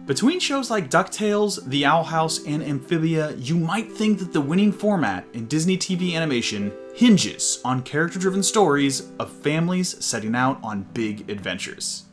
Between shows like DuckTales, The Owl House, and Amphibia, you might think that the winning format in Disney TV animation hinges on character-driven stories of families setting out on big adventures.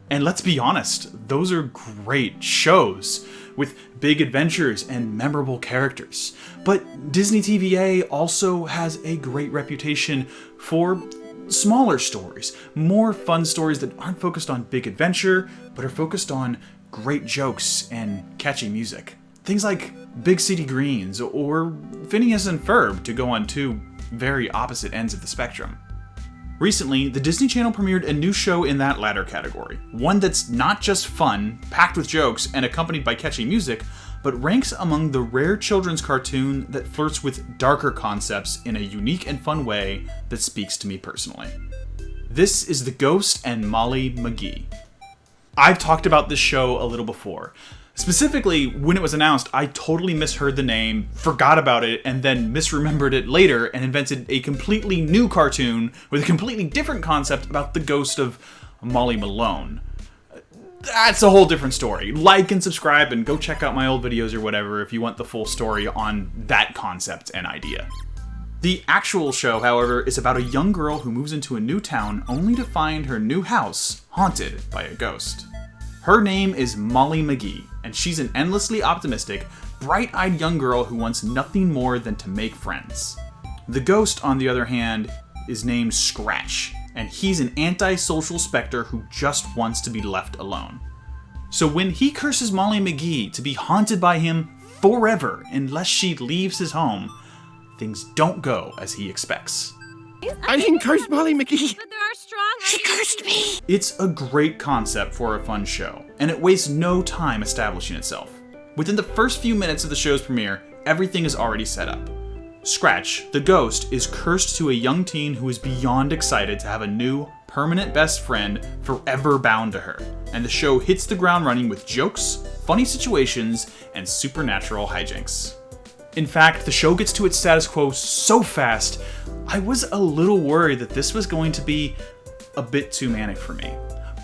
And let's be honest, those are great shows, with big adventures and memorable characters. But Disney TVA also has a great reputation for smaller stories, more fun stories that aren't focused on big adventure, but are focused on great jokes and catchy music. Things like Big City Greens or Phineas and Ferb, to go on two very opposite ends of the spectrum. Recently, the Disney Channel premiered a new show in that latter category. One that's not just fun, packed with jokes, and accompanied by catchy music, but ranks among the rare children's cartoon that flirts with darker concepts in a unique and fun way that speaks to me personally. This is The Ghost and Molly McGee. I've talked about this show a little before. Specifically, when it was announced, I totally misheard the name, forgot about it, and then misremembered it later and invented a completely new cartoon with a completely different concept about the ghost of Molly Malone. That's a whole different story. Like and subscribe and go check out my old videos or whatever if you want the full story on that concept and idea. The actual show, however, is about a young girl who moves into a new town only to find her new house haunted by a ghost. Her name is Molly McGee, and she's an endlessly optimistic, bright-eyed young girl who wants nothing more than to make friends. The ghost, on the other hand, is named Scratch, and he's an antisocial specter who just wants to be left alone. So when he curses Molly McGee to be haunted by him forever unless she leaves his home, things don't go as he expects. I didn't curse Molly McGee. But there are strong. She cursed me. It's a great concept for a fun show, and it wastes no time establishing itself. Within the first few minutes of the show's premiere, everything is already set up. Scratch, the ghost, is cursed to a young teen who is beyond excited to have a new, permanent best friend forever bound to her, and the show hits the ground running with jokes, funny situations, and supernatural hijinks. In fact, the show gets to its status quo so fast, I was a little worried that this was going to be a bit too manic for me.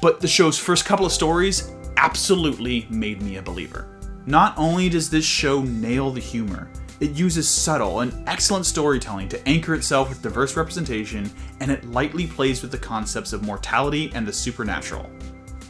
But the show's first couple of stories absolutely made me a believer. Not only does this show nail the humor, it uses subtle and excellent storytelling to anchor itself with diverse representation, and it lightly plays with the concepts of mortality and the supernatural.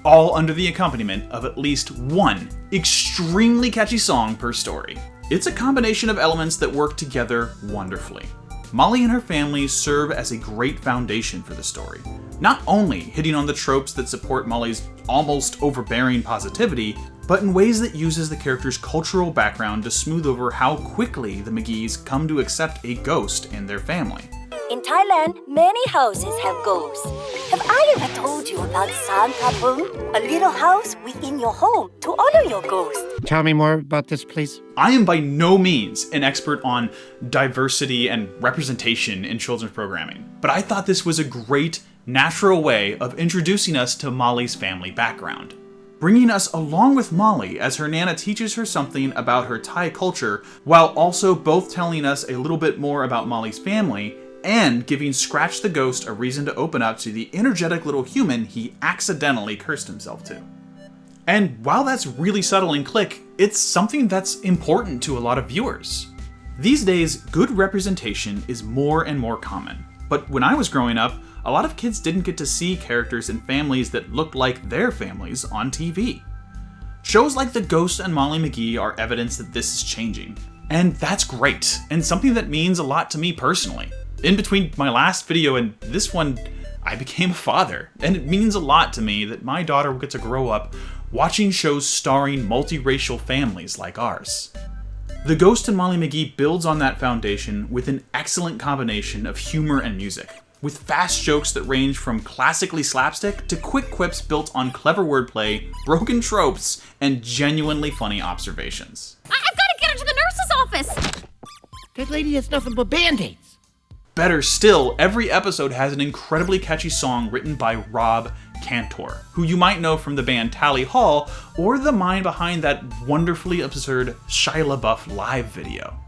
All under the accompaniment of at least one extremely catchy song per story. It's a combination of elements that work together wonderfully. Molly and her family serve as a great foundation for the story, not only hitting on the tropes that support Molly's almost overbearing positivity, but in ways that uses the character's cultural background to smooth over how quickly the McGees come to accept a ghost in their family. In Thailand, many houses have ghosts. Have I ever told you about Santapung, a little house within your home to honor your ghost? Tell me more about this, please. I am by no means an expert on diversity and representation in children's programming, but I thought this was a great, natural way of introducing us to Molly's family background. Bringing us along with Molly as her Nana teaches her something about her Thai culture, while also both telling us a little bit more about Molly's family, and giving Scratch the Ghost a reason to open up to the energetic little human he accidentally cursed himself to. And while that's really subtle and click, it's something that's important to a lot of viewers. These days, good representation is more and more common, but when I was growing up, a lot of kids didn't get to see characters and families that looked like their families on TV. Shows like The Ghost and Molly McGee are evidence that this is changing. And that's great, and something that means a lot to me personally. In between my last video and this one, I became a father, and it means a lot to me that my daughter will get to grow up watching shows starring multiracial families like ours. The Ghost and Molly McGee builds on that foundation with an excellent combination of humor and music, with fast jokes that range from classically slapstick to quick quips built on clever wordplay, broken tropes, and genuinely funny observations. I've got to get her to the nurse's office! That lady has nothing but Band-Aids. Better still, every episode has an incredibly catchy song written by Rob Cantor, who you might know from the band Tally Hall, or the mind behind that wonderfully absurd Shia LaBeouf live video.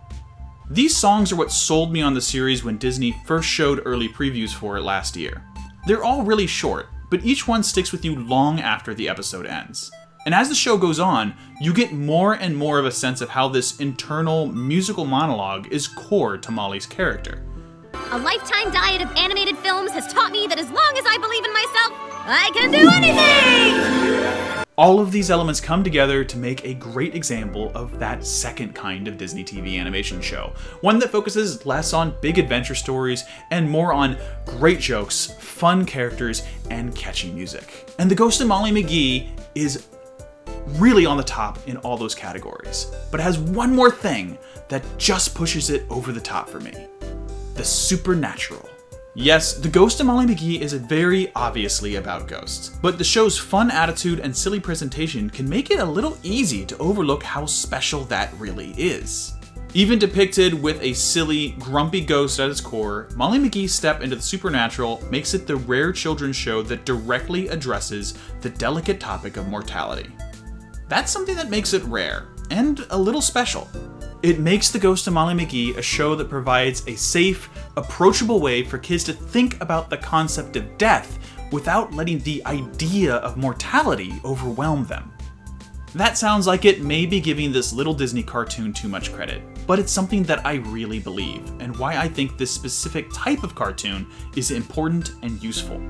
These songs are what sold me on the series when Disney first showed early previews for it last year. They're all really short, but each one sticks with you long after the episode ends. And as the show goes on, you get more and more of a sense of how this internal musical monologue is core to Molly's character. A lifetime diet of animated films has taught me that as long as I believe in myself, I can do anything! All of these elements come together to make a great example of that second kind of Disney TV animation show. One that focuses less on big adventure stories and more on great jokes, fun characters, and catchy music. And The Ghost of Molly McGee is really on the top in all those categories, but it has one more thing that just pushes it over the top for me: the supernatural. Yes, The Ghost of Molly McGee is very obviously about ghosts, but the show's fun attitude and silly presentation can make it a little easy to overlook how special that really is. Even depicted with a silly, grumpy ghost at its core, Molly McGee's step into the supernatural makes it the rare children's show that directly addresses the delicate topic of mortality. That's something that makes it rare, and a little special. It makes The Ghost of Molly McGee a show that provides a safe, approachable way for kids to think about the concept of death without letting the idea of mortality overwhelm them. That sounds like it may be giving this little Disney cartoon too much credit, but it's something that I really believe, and why I think this specific type of cartoon is important and useful.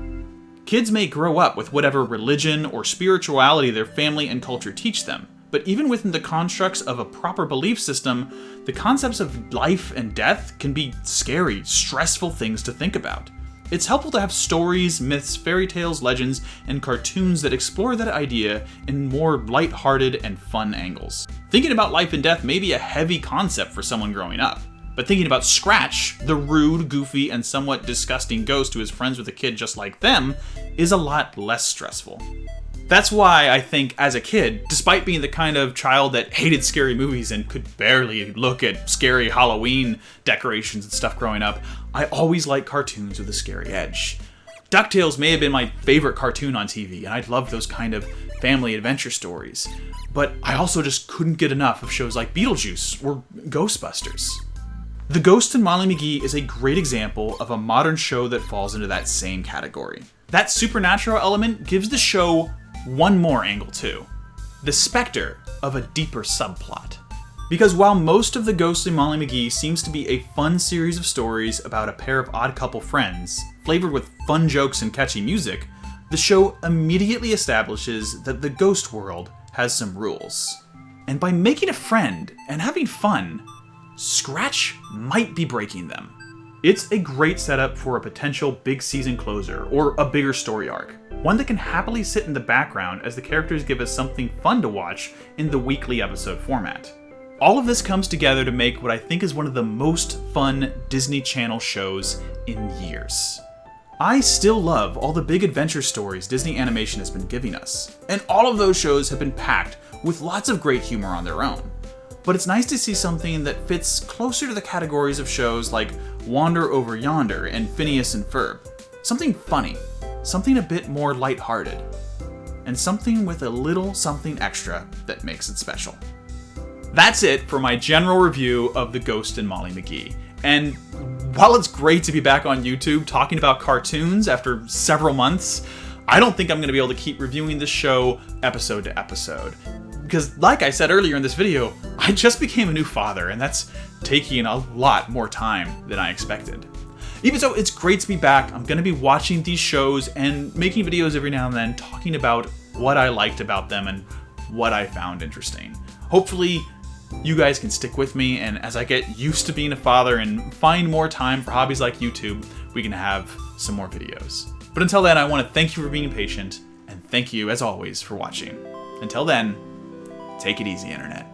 Kids may grow up with whatever religion or spirituality their family and culture teach them, but even within the constructs of a proper belief system, the concepts of life and death can be scary, stressful things to think about. It's helpful to have stories, myths, fairy tales, legends, and cartoons that explore that idea in more lighthearted and fun angles. Thinking about life and death may be a heavy concept for someone growing up, but thinking about Scratch, the rude, goofy, and somewhat disgusting ghost who is friends with a kid just like them, is a lot less stressful. That's why I think, as a kid, despite being the kind of child that hated scary movies and could barely look at scary Halloween decorations and stuff growing up, I always liked cartoons with a scary edge. DuckTales may have been my favorite cartoon on TV, and I loved those kind of family adventure stories. But I also just couldn't get enough of shows like Beetlejuice or Ghostbusters. The Ghost of Molly McGee is a great example of a modern show that falls into that same category. That supernatural element gives the show one more angle too: the specter of a deeper subplot. Because while most of The Ghost of Molly McGee seems to be a fun series of stories about a pair of odd couple friends, flavored with fun jokes and catchy music, the show immediately establishes that the ghost world has some rules. And by making a friend and having fun, Scratch might be breaking them. It's a great setup for a potential big season closer or a bigger story arc, one that can happily sit in the background as the characters give us something fun to watch in the weekly episode format. All of this comes together to make what I think is one of the most fun Disney Channel shows in years. I still love all the big adventure stories Disney Animation has been giving us, and all of those shows have been packed with lots of great humor on their own. But it's nice to see something that fits closer to the categories of shows like Wander Over Yonder and Phineas and Ferb. Something funny, something a bit more lighthearted, and something with a little something extra that makes it special. That's it for my general review of The Ghost and Molly McGee. And while it's great to be back on YouTube talking about cartoons after several months, I don't think I'm going to be able to keep reviewing this show episode to episode. Because like I said earlier in this video, I just became a new father, and that's taking a lot more time than I expected. Even so, it's great to be back. I'm going to be watching these shows and making videos every now and then talking about what I liked about them and what I found interesting. Hopefully, you guys can stick with me, and as I get used to being a father and find more time for hobbies like YouTube, we can have some more videos. But until then, I want to thank you for being patient, and thank you, as always, for watching. Until then, take it easy, Internet.